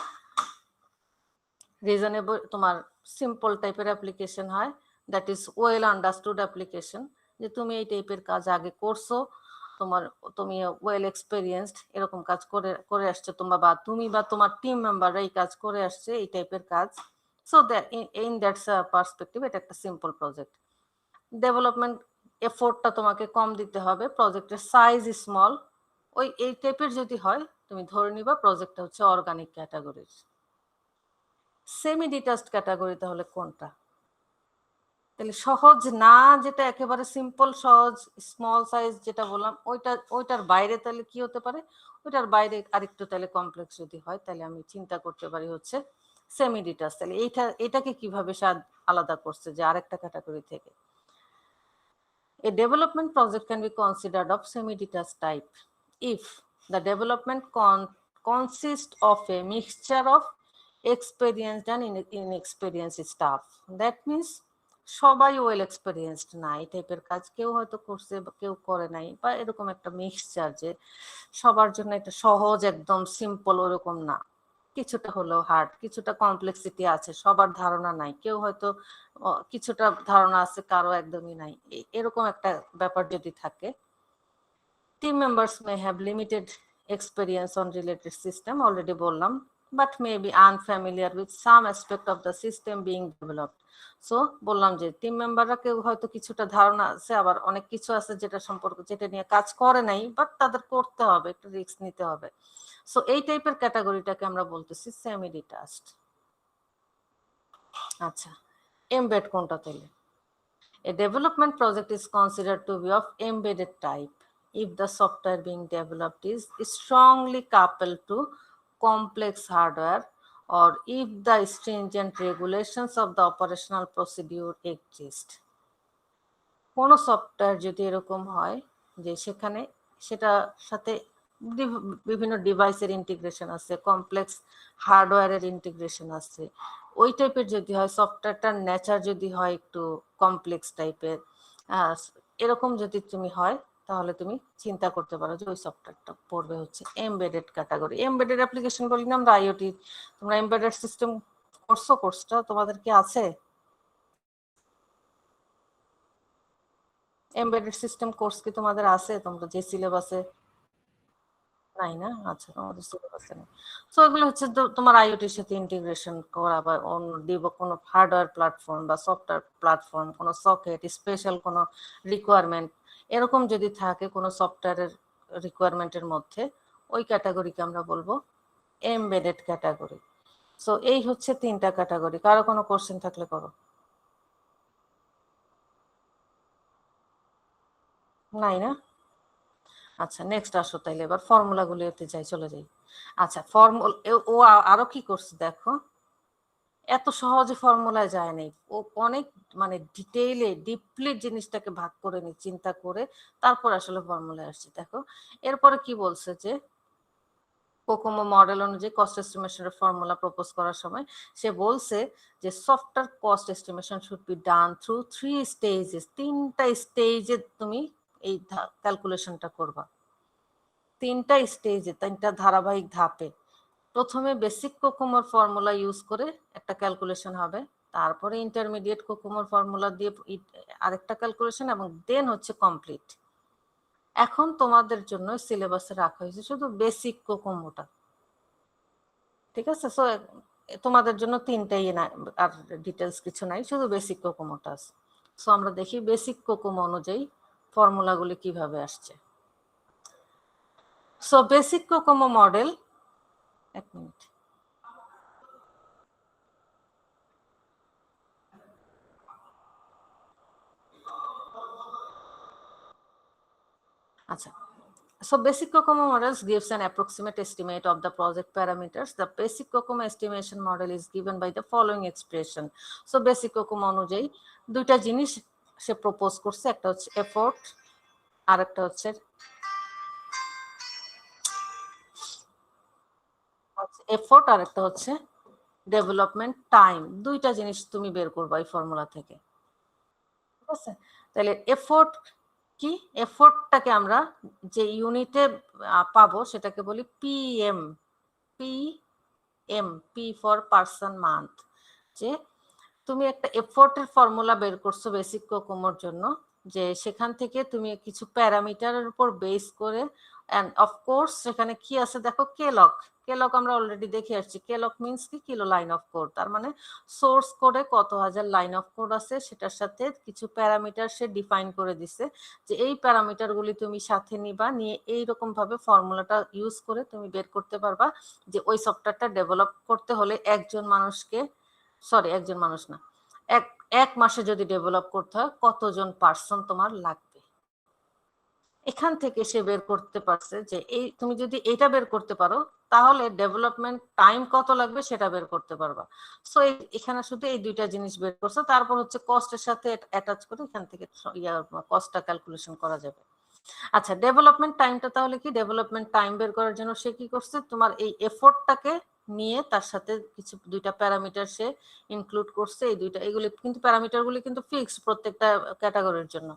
রিজনেবল, তোমার সিম্পল টাইপের অ্যাপ্লিকেশন হয়, that is well understood application, যে তুমি এই টাইপের কাজ আগে করছো, তুমি ওয়েল এক্সপেরিয়েন্সড, এরকম কাজ করে আসছো তুমি বা তোমার টিম মেম্বাররা এই কাজ করে আসছে এই টাইপের কাজ। So that in that's perspective এটা একটা সিম্পল প্রজেক্ট। ডেভেলপমেন্ট এফোর্টটা তোমাকে কম দিতে হবে, প্রজেক্টের সাইজ স্মল, এই টাইপের যদি হয় তুমি ধরে নিবা প্রজেক্টটা হচ্ছে অর্গানিক ক্যাটাগরির। সেমি ডিটাচড ক্যাটাগরি তাহলে কোনটা? তাহলে সহজ না, যেটা একেবারে সিম্পল সহজ স্মল সাইজ যেটা বললাম ওইটার বাইরে তাহলে কি হতে পারে? ওইটার বাইরে আরেকটু তাহলে কমপ্লেক্স যদি হয় তাহলে আমি চিন্তা করতে পারি হচ্ছে সেমি ডিটাচ। তাহলে এটাকে কিভাবে আলাদা করছে যে আরেকটা ক্যাটাগরি থেকে? A development project can be considered of semi-detached type if the development consists of a mixture of experienced and inexperienced staff. That means সবাই ওয়েল এক্সপেরিয়েন্সড না, এই টাইপের কাজ কেউ হয়তো করছে বা কেউ করে নাই, বা এরকম একটা মিক্সচার যে সবার জন্য এটা সহজ একদম সিম্পল ওরকম না, কিছুটা হলেও হার্ড, কিছুটা কমপ্লেক্সিটি আছে, সবার ধারণা নাই, কেউ হয়তো কিছুটা ধারণা আছে কারো একদমই নাই, এরকম একটা ব্যাপার যদি থাকে। Team members may have limited experience on related system, already বললাম, but may be unfamiliar with some aspect of the system being developed. So বললাম যে টিম মেম্বাররা কেউ হয়তো কিছুটা ধারণা আছে, আবার অনেক কিছু আছে যেটা নিয়ে কাজ করে নাই, বাট তাদের করতে হবে, একটু রিস্ক নিতে হবে। সো এই টাইপের ক্যাটাগরিটাকে আমরা বলতেছি সেমি ডিটাচড। আচ্ছা, এমবেড কোনটা তাহলে? A development project is considered to be of embedded type if the software being developed is strongly coupled to complex hardware or if the stringent regulations of the operational procedure exist. কোনো সফটওয়্যার যদি এরকম হয় যে সেটার সাথে বিভিন্ন ডিভাইসের ইন্টিগ্রেশন আছে, কমপ্লেক্স হার্ডওয়্যারের ইন্টিগ্রেশন আছে, ওই টাইপের যদি হয়, সফটওয়্যারটার নেচার যদি হয় একটু কমপ্লেক্স টাইপের, এরকম যদি তুমি হয় তাহলে তুমি চিন্তা করতে পারো যে ওই সফটওয়্যারটা পড়বে হচ্ছে এমবেডেড ক্যাটাগরি। এমবেডেড অ্যাপ্লিকেশন বলি না আমরা আইওটি, তোমরা এমবেডেড সিস্টেম কোর্সটা তোমাদের কি আছে? এমবেডেড সিস্টেম কোর্স কি তোমাদের আছে? তোমরা যে সিলেবাসে নাই না? আচ্ছা, তোমাদের সিলেবাসে নেই। সো এগুলো হচ্ছে তোমার আইওটির সাথে ইন্টিগ্রেশন করা, বা কোনো হার্ডওয়্যার প্ল্যাটফর্ম বা সফটওয়্যার প্ল্যাটফর্ম, কোনো সকেট, স্পেশাল কোনো রিকোয়ারমেন্ট, এরকম যদি থাকে কোনো সফটওয়্যারের রিকোয়ারমেন্টের মধ্যে, ওই ক্যাটাগরিকে আমরা বলবো এমবেডেড ক্যাটাগরি। সো এই হচ্ছে তিনটা ক্যাটাগরি। কারো কোনো কোশ্চেন থাকলে করো। নাই না? আচ্ছা, নেক্সট আসো তাইলে এবার ফর্মুলা গুলোতে চলে যাই। আচ্ছা, ও আরো কি করছে দেখো, এত সহজে ফর্মুলায় যায় নাই, ও অনেক মানে ডিপলি জিনিসটাকে ভাগ করে চিন্তা করে তারপর আসলে ফর্মুলায় আসছে। দেখো এরপরে কি বলছে যে কোকোমো মডেল অনুযায়ী কস্ট এস্টিমেশনের ফর্মুলা প্রপোজ করার সময় সে বলছে যে software cost estimation should be done through 3 stages. 3টা স্টেজে তুমি এই ক্যালকুলেশনটা করবা, 3টা স্টেজে, 3টা ধারাবাহিক ধাপে। প্রথমে বেসিক কোকোমোর ফর্মুলা ইউজ করে একটা ক্যালকুলেশন হবে, তারপরে ইন্টারমিডিয়েট কোকোমোর ফর্মুলা দিয়ে আরেকটা ক্যালকুলেশন, এবং দেন হচ্ছে কমপ্লিট। এখন তোমাদের জন্য সিলেবাসে রাখা হয়েছে শুধু বেসিক কোকোমোটা, ঠিক আছে? সো তোমাদের জন্য 3টাই না, আর ডিটেলস কিছু নাই, শুধু বেসিক কোকোমোটা আছে। সো আমরা দেখি বেসিক কোকোমো অনুযায়ী ফর্মুলাগুলি কিভাবে আসছে। সো বেসিক কোকোমো মডেল, এক মিনিট, আচ্ছা, So basic COCOMO models gives an approximate estimate of the project parameters. The basic COCOMO estimation model is given by the following expression. So basic COCOMO অনুযায়ী দুইটা জিনিস সে প্রপোজ করছে, একটা হচ্ছে এফোর্ট আর একটা হচ্ছে এফোর্ট আর একটা হচ্ছে ডেভেলপমেন্ট টাইম। দুইটা জিনিস তুমি বের করবা এই ফর্মুলা থেকে, ঠিক আছে? তাহলে এফোর্ট কি, এফোর্টটাকে আমরা যে ইউনিটে পাবো সেটাকে বলি PM. P for person month. যে তুমি একটা এফোর্টের ফর্মুলা বের করছো বেসিক কোকোমোর জন্য, যে সেখান থেকে তুমি কিছু প্যারামিটারের উপর বেস করে, এন্ড অফকোর্স সেখানে কি আছে দেখো, কেলক। কেলক আমরা অলরেডি দেখে আসছি। কেলক মিনস কি, কিলো লাইন অফ কোড। তার মানে সোর্স কোডে কত হাজার লাইন অফ কোড আছে, সেটার সাথে কিছু প্যারামিটার সে ডিফাইন করে দিছে, যে এই প্যারামিটারগুলি তুমি সাথে নিবা, নিয়ে এইরকম ভাবে ফর্মুলাটা ইউজ করে তুমি বের করতে পারবা যে ওই সফটওয়্যারটা ডেভেলপ করতে হলে একজন মানুষ না, এক মাসে যদি ডেভেলপ করতে হয় কতজন পার্সন তোমার লাগবে। এখান থেকে সে বের করতে পারছে যে এই তুমি যদি এটা বের করতে পারো তাহলে ডেভেলপমেন্ট টাইম কত লাগবে সেটা বের করতে পারবা। সো এখানে শুধু এই দুইটা জিনিস বের করছে। তারপর হচ্ছে কস্টের সাথে অ্যাটাচ করে এখান থেকে কস্টটা ক্যালকুলেশন করা যাবে। আচ্ছা, ডেভেলপমেন্ট টাইমটা তাহলে কি, ডেভেলপমেন্ট টাইম বের করার জন্য সে কি করছে, তোমার এই এফোর্টটাকে নিয়ে তার সাথে কিছু দুইটা প্যারামিটার সে ইনক্লুড করছে। এই দুইটা, এগুলি কিন্তু প্যারামিটারগুলি কিন্তু ফিক্সড প্রত্যেকটা ক্যাটাগরির জন্য।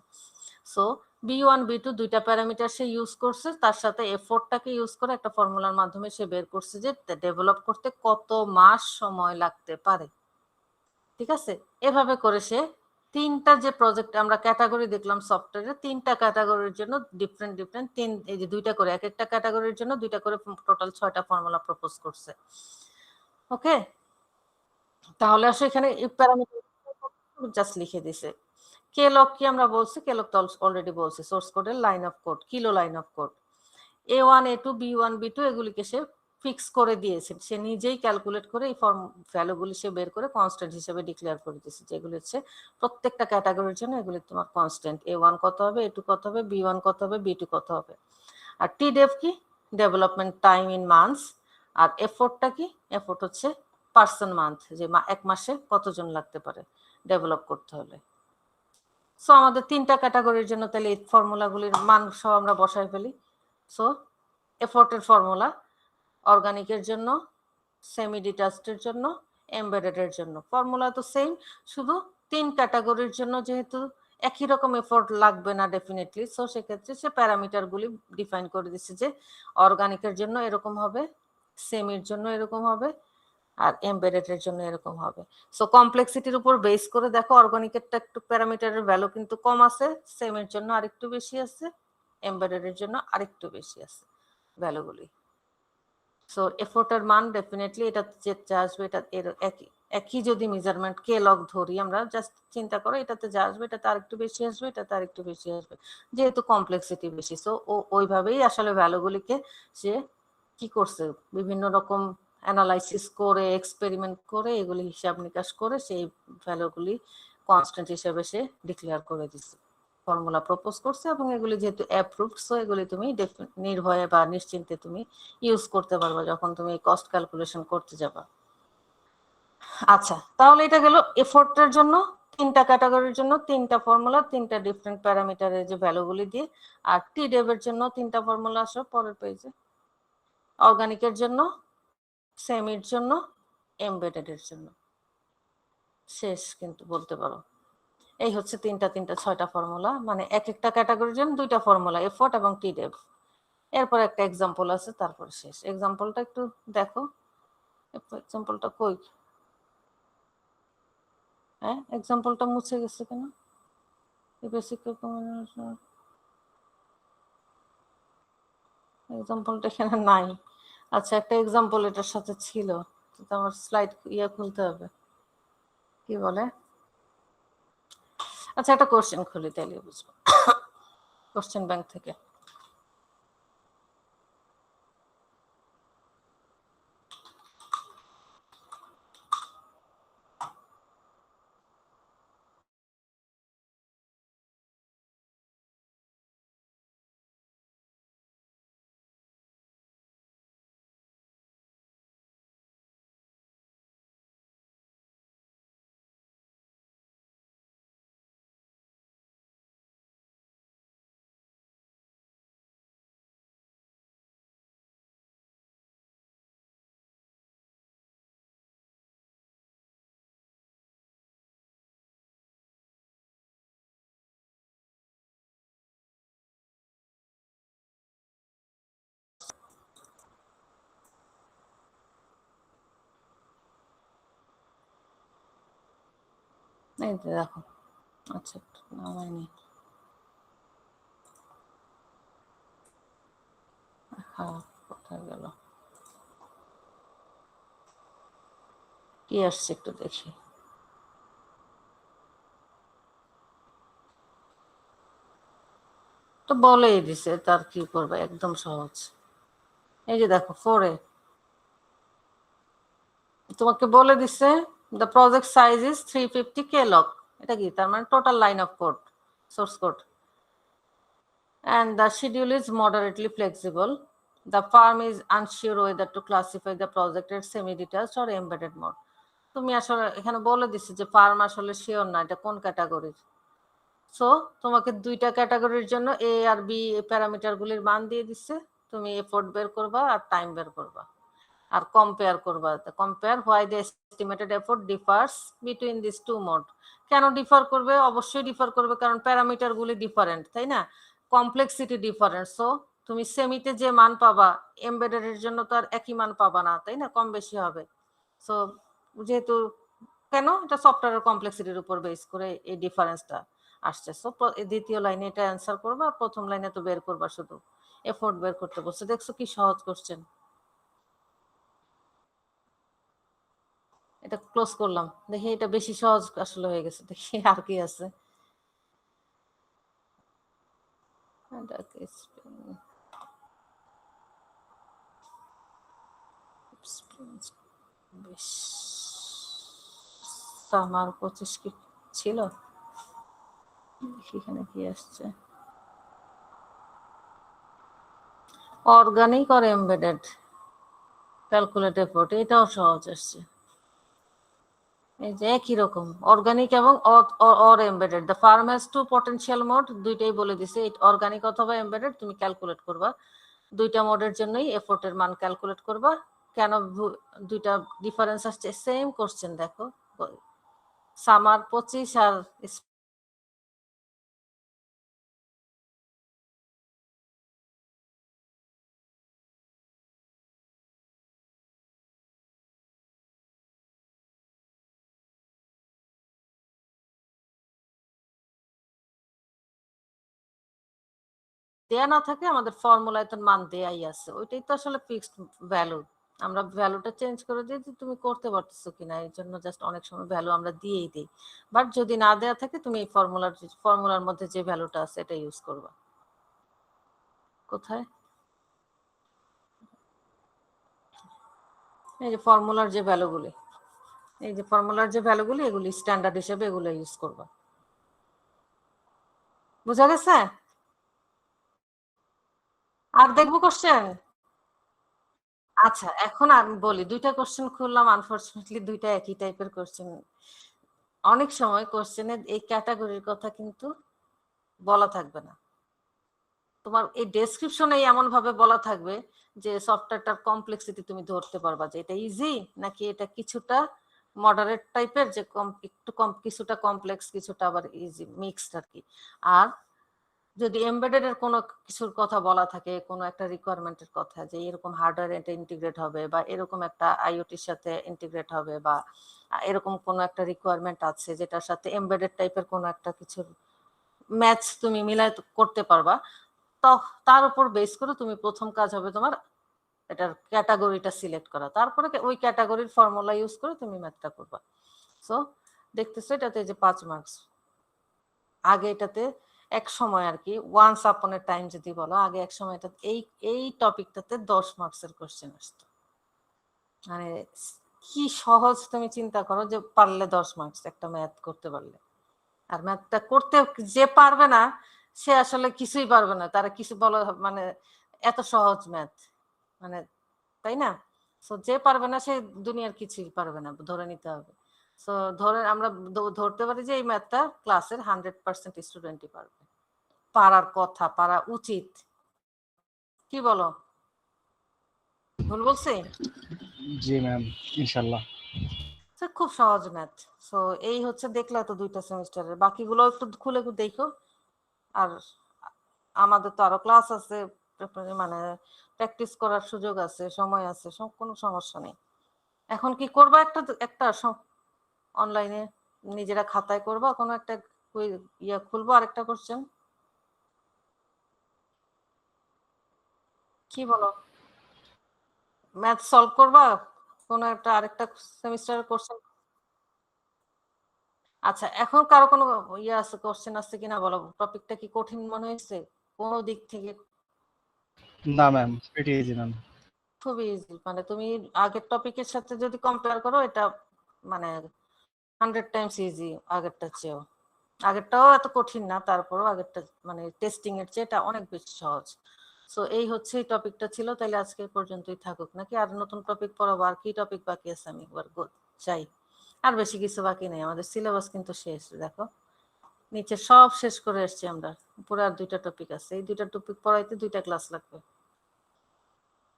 সো B1 B2 দুইটা প্যারামিটার সে ইউজ করছে, তার সাথে এফোর্টটাকে ইউজ করে একটা ফর্মুলার মাধ্যমে সে বের করছে যে ডেভেলপ করতে কত মাস সময় লাগতে পারে। ঠিক আছে, এভাবে করে সে তিনটা যে প্রজেক্ট আমরা ক্যাটাগরি দেখলাম সফটওয়্যারে, তিনটা ক্যাটাগরির জন্য ডিফারেন্ট এই যে দুইটা করে, এক একটা ক্যাটাগরির জন্য দুইটা করে টোটাল 6টা ফর্মুলা প্রপোজ করছে। ওকে, তাহলে আসলে এখানে এই প্যারামিটার জাস্ট লিখে দিছে। কেলক কি আমরা বলছি, কেলক তো অলরেডি বলছি, সোর্স কোডের line of code, kilo line of code. A1 A2 B1 B2 এগুলিকে সে ফিক্স করে দিয়েছে, সে নিজেই ক্যালকুলেট করে এই ফর্ম ভ্যালুগুলি সে বের করে কনস্ট্যান্ট হিসেবে ডিক্লেয়ার করে দিয়েছে, যেগুলো হচ্ছে প্রত্যেকটা ক্যাটাগরির জন্য এগুলি তোমার কনস্ট্যান্ট। A1 কত হবে, A2 কত হবে, B1 কত হবে, B2 কত হবে। আর TDEV কি, ডেভেলপমেন্ট টাইম ইন মান্থস। আর এফোর্টটা কি, এফোর্ট হচ্ছে পার্সন মান্থ, যে এক মাসে কতজন লাগতে পারে ডেভেলপ করতে হলে। সো আমাদের তিনটা ক্যাটাগরির জন্য তাহলে এই ফর্মুলাগুলির মান সহ আমরা বসাই ফেলি। সো এফোর্টের ফর্মুলা অর্গানিকের জন্য, সেমি ডিটাচডের জন্য, এমবেডেডের জন্য ফর্মুলা তো সেম, শুধু তিন ক্যাটাগরির জন্য যেহেতু একই রকম এফোর্ট লাগবে না ডেফিনেটলি, সো সেক্ষেত্রে সে প্যারামিটারগুলি ডিফাইন করে দিচ্ছে যে অর্গানিকের জন্য এরকম হবে, সেমির জন্য এরকম হবে, আর এমবেডেডের জন্য এরকম হবে। সো কমপ্লেক্সিটির উপর বেস করে দেখো অর্গানিকেরটা একটু প্যারামিটারের ভ্যালু কিন্তু কম আছে, সেমের জন্য আরেকটু বেশি আছে, এমবেডেডের জন্য আরেকটু বেশি আছে ভ্যালুগুলি। সো এফোর্টের মান ডেফিনেটলি এটা যা আসবে এটা এর একই যদি মেজারমেন্ট কে লগ ধরি আমরা, জাস্ট চিন্তা করো এটাতে যা আসবে এটাতে আরেকটু বেশি আসবে, এটাতে আরেকটু বেশি আসবে, যেহেতু কমপ্লেক্সিটি বেশি। সো ওইভাবেই আসলে ভ্যালুগুলিকে সে কি করছে, বিভিন্ন রকম অ্যানালাইসিস করে এক্সপেরিমেন্ট করে এগুলি হিসাব নিকাশ করে সেই ভ্যালুগুলি কনস্ট্যান্ট হিসেবে সে ডিক্লেয়ার করে দিচ্ছে, ফর্মুলা প্রপোজ করছে, এবং এগুলি যেহেতু অ্যাপ্রুভড সো এগুলি তুমি নির্ভয়ে বা নিশ্চিন্তে তুমি ইউজ করতে পারবা যখন তুমি কস্ট ক্যালকুলেশন করতে যাবা। আচ্ছা, তাহলে এটা গেল এফোর্টের জন্য তিনটা ক্যাটাগরির জন্য তিনটা ফর্মুলা, তিনটা ডিফারেন্ট প্যারামিটারের যে ভ্যালুগুলি দিয়ে। আর TDEV এর জন্য তিনটা ফর্মুলা আসো পরের পেজে, অর্গানিকের জন্য, সেমির জন্য, এমবেডেডের জন্য। শেষ কিন্তু বলতে পারো। এই হচ্ছে তিনটা 6টা ফর্মুলা, মানে এক একটা ক্যাটাগরির জন্য দুইটা ফর্মুলা, এফোর্ট এবং TDEV। এরপর একটা এক্সাম্পল আছে, তারপর শেষ। এক্সাম্পলটা একটু দেখো, এক্সাম্পলটা কই, হ্যাঁ এক্সাম্পলটা মুছে গেছে কেন, বেসিক এক্সাম্পলটা এখানে নাই। আচ্ছা, একটা এক্সাম্পল এটার সাথে ছিল, আমার স্লাইড খুলতে হবে, কি বলে। আচ্ছা, একটা কোশ্চেন খুলি তাহলে বুঝবো, কোশ্চেন ব্যাংক থেকে। এই যে দেখো, আচ্ছা নামাইনি, হ্যাঁ কোথায় গেল, কি আসছে একটু দেখি। তো বলেই দিছে, তার কি করবে, একদম সহজ। এই যে দেখো 4A তোমাকে বলে দিছে the project size is 350 KLOC, এটা কি তার মানে total line of code, source code, and the schedule is moderately flexible. The firm is unsure whether to classify the project as semi-detached or embedded mode. তুমি আসলে এখানে বলে দিচ্ছে যে ফার্ম আসলে শিওর না এটা কোন ক্যাটাগরির। সো তোমাকে দুইটা ক্যাটাগরির জন্য এ আর বি প্যারামিটারগুলির মান দিয়ে দিচ্ছে, তুমি এফোর্ট বের করবা আর টাইম বের করবা আর কম্পেয়ার করবা। Compare why the estimated effort differs between this two mode. কেন ডিফার করবে? অবশ্যই ডিফার করবে, কারণ প্যারামিটারগুলি ডিফারেন্ট, তাই না, কমপ্লেক্সিটি ডিফারেন্ট। সো তুমি সেমিতে যে মান পাবা এমবেডেডের জন্য তো আর একই মান পাবা না, তাই না, কম বেশি হবে। সো যেহেতু কেন, এটা সফটওয়্যারের কমপ্লেক্সিটির উপর বেস করে এই ডিফারেন্সটা আসছে। সো দ্বিতীয় লাইনে এটা অ্যান্সার করবা, প্রথম লাইনে তো বের করবা, শুধু এফোর্ট বের করতে বলছে। দেখছো কি সহজ কোশ্চেন। এটা ক্লোজ করলাম, দেখি এটা বেশি সহজ আসলে হয়ে গেছে, দেখি আর কি আছে। আমার 25 কি ছিল, এখানে কি আসছে, অর্গানিক আর এমবেডেড ক্যালকুলেট এফোর্ট, এটাও সহজ আসছে। এই যে একই রকম অর্গানিক এবং or embedded, the farm has to potential mode, দুইটাই বলে দিছে, অর্গানিক অথবা এমবেডেড তুমি ক্যালকুলেট করবা, দুইটা মোডের জন্যই এফোর্টের মান ক্যালকুলেট করবা। কেন দুইটা ডিফারেন্স আসছে, সেম কোশ্চেন দেখো, সামার 25 আর দেয়া না থাকে, আমাদের ফর্মুলায় তো মান দেয়াই আছে, ওইটাই তো আসলে ফিক্সড ভ্যালু। আমরা ভ্যালুটা চেঞ্জ করে দিই যে তুমি করতে পারতেছো কিনা, এর জন্য জাস্ট অনেক সময় ভ্যালু আমরা দিয়েই দিই। বাট যদি না দেয়া থাকে, তুমি এই ফর্মুলার মধ্যে যে ভ্যালুটা আছে এটা ইউজ করবা। কোথায়, এই যে ফর্মুলার যে ভ্যালুগুলি, এই যে ফর্মুলার যে ভ্যালুগুলি, এগুলি স্ট্যান্ডার্ড হিসেবে এগুলো ইউজ করবা। বুঝা গেছে? আর দেখবো কোশ্চেন। আচ্ছা এখন আমি বলি, দুইটা কোশ্চেন খুললাম, আনফরচুনেটলি দুইটা একই টাইপের কোশ্চেন। অনেক সময় কোশ্চেনের এই ক্যাটাগরির কথা কিন্তু বলা থাকবে না, তোমার এই ডেসক্রিপশনে এমন ভাবে বলা থাকবে যে সফটওয়্যারটার কমপ্লেক্সিটি তুমি ধরতে পারবা, যে এটা ইজি নাকি এটা কিছুটা মডারেট টাইপের, যে একটু কম, কিছুটা কমপ্লেক্স, কিছুটা আবার ইজি, মিক্সড আর কি। আর যদি এমবেডেড এর কোনো কিছুর কথা বলা থাকে, কোনো একটা রিকোয়ারমেন্টের কথা, যে এরকম হার্ডওয়্যার এটা ইন্টিগ্রেট হবে, বা এরকম একটা আইওটির সাথে ইন্টিগ্রেট হবে, বা এরকম কোনো একটা রিকোয়ারমেন্ট আছে যেটার সাথে এমবেডেড টাইপের কোনো একটা কিছুর ম্যাচ তুমি মিলাই করতে পারবা, তো তার উপর বেস করে তুমি প্রথম কাজ হবে তোমার এটার ক্যাটাগরিটা সিলেক্ট করা, তারপরে ওই ক্যাটাগরির ফর্মুলা ইউজ করে তুমি ম্যাথটা করবা। সো দেখতেছো এটাতে যে 5 মার্কস, আগে এটাতে এক সময় আর কি, ওয়ান্স আপন এ টাইম যদি বলো, আগে এক সময় এটা এই টপিকটাতে 10 মার্কসের কোশ্চেন আসতো। মানে কি সহজ, তুমি চিন্তা করো যে পারলে 10 মার্কস একটা ম্যাথ করতে পারলে। আর ম্যাথটা করতে যে পারবে না সে আসলে কিছুই পারবে না, তারা কিছু বলো মানে এত সহজ ম্যাথ, মানে তাই না। সো যে পারবে না সে দুনিয়ার কিছুই পারবে না, ধরে নিতে হবে। সো ধরে আমরা ধরতে পারি যে এই ম্যাথটা ক্লাসের 100% স্টুডেন্টই পারবে, পারার কথা, পারা উচিত। কি বলো, ভুল বলছি? জি ম্যাম, ইনশাল্লাহ। খুব সহজ ম্যাথ। সো এই হচ্ছে, দেখলা তো দুইটা সেমিস্টারের, বাকিগুলো একটু খুলে দেখো। আর আমাদের তো আরো ক্লাস আছে, মানে প্র্যাকটিস করার সুযোগ আছে, সময় আছে, সব কোনো সমস্যা নেই। এখন কি করবা, একটা অনলাইনে নিজেরা খাতায় করবা কোনো একটা ইয়া খুলবো আরেকটা কোশ্চেন, কি বলো? ম্যাথ সলভ করবা কোনো একটা আরেকটা সেমিস্টারের কোশ্চেন? আচ্ছা, এখন কারো কোনো ইয়ে আছে, কোশ্চেন আছে কিনা বলো? টপিকটা কি কঠিন মনে হয়েছে কোনো দিক থেকে? না ম্যাম, প্রিটি ইজি ম্যাম। খুবই ইজি, মানে তুমি আগের টপিকের সাথে যদি কম্পেয়ার করো এটা মানে 100 টাইমস ইজি আগেরটা চেয়েও। আগেরটাও এত কঠিন না, তারপরও আগেরটা মানে টেস্টিং এর চেয়ে এটা অনেক বেশি সহজ। সো এই হচ্ছে এই টপিকটা ছিল, তাহলে আজকে পর্যন্তই থাকুক নাকি আর নতুন টপিক পড়াবো? আর কি টপিক বাকি আছে আমি একবার চাই। আর বেশি কিছু বাকি নেই, আমাদের সিলেবাস কিন্তু শেষ। দেখো নিচে সব শেষ করে এসছি আমরা, পুরো আর 2টা টপিক আছে। এই 2টা টপিক পড়াইতে 2টা ক্লাস লাগবে।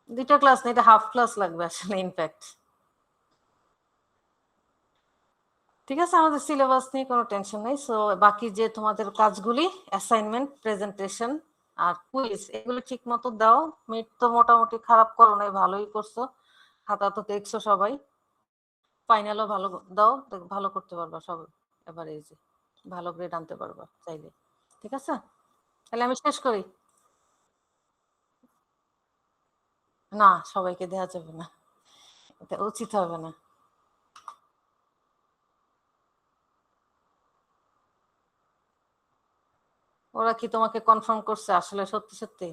2টা ক্লাস না, এটা হাফ ক্লাস লাগবে আসলে ইনফ্যাক্ট। ঠিক আছে, আমাদের সিলেবাস নিয়ে কোনো টেনশন নেই। সো বাকি যে তোমাদের কাজগুলি, অ্যাসাইনমেন্ট, প্রেজেন্টেশন আর কুইজ, এগুলো ঠিক মতো দাও। মিড তো মোটামুটি খারাপ করো নাই, ভালোই করছো, খাতা তো দেখছো সবাই। ফাইনালও ভালো দাও, ভালো করতে পারবা সব, এবার এই যে ভালো গ্রেড আনতে পারবা চাইলে। ঠিক আছে, তাহলে আমি শেষ করি। না, সবাইকে দেওয়া যাবে না, এটা উচিত হবে না। ওরা কি তোমাকে কনফার্ম করছে আসলে সত্যি সত্যি?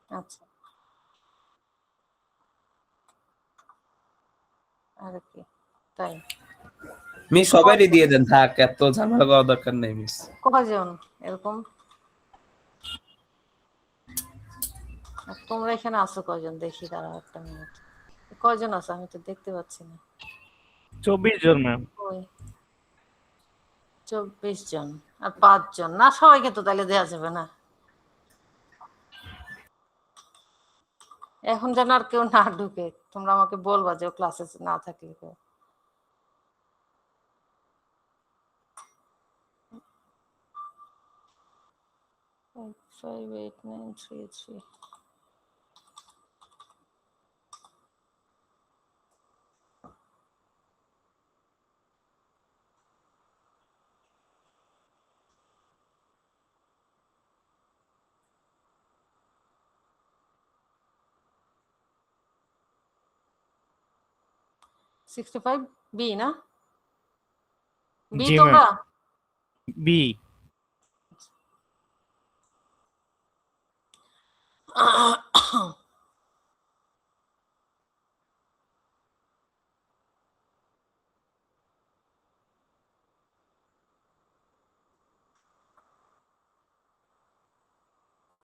আচ্ছা, আর কি তাই? মিস সবারই দিয়ে দেন, থাক, এত ঝামেলা করার দরকার নেই মিস। কয়জন এরকম? আর তোমরা এখানে আছো কয়জন দেখি, দাঁড়াও একটা মিনিট। কয়জন আছো আমি তো দেখতে পাচ্ছি না। 24 জন ম্যাম। ওই 24 জন আর 5 জন না, সবাইকে তো তাহলে দেওয়া যাবে না। এখন যেন আর কেউ না ঢুকে, তোমরা আমাকে বলবা যে ক্লাসে না থাকলে কেউ। Like 5, 8, 9, 3, 3. B না? B জি তোমরা? Ma'am, B.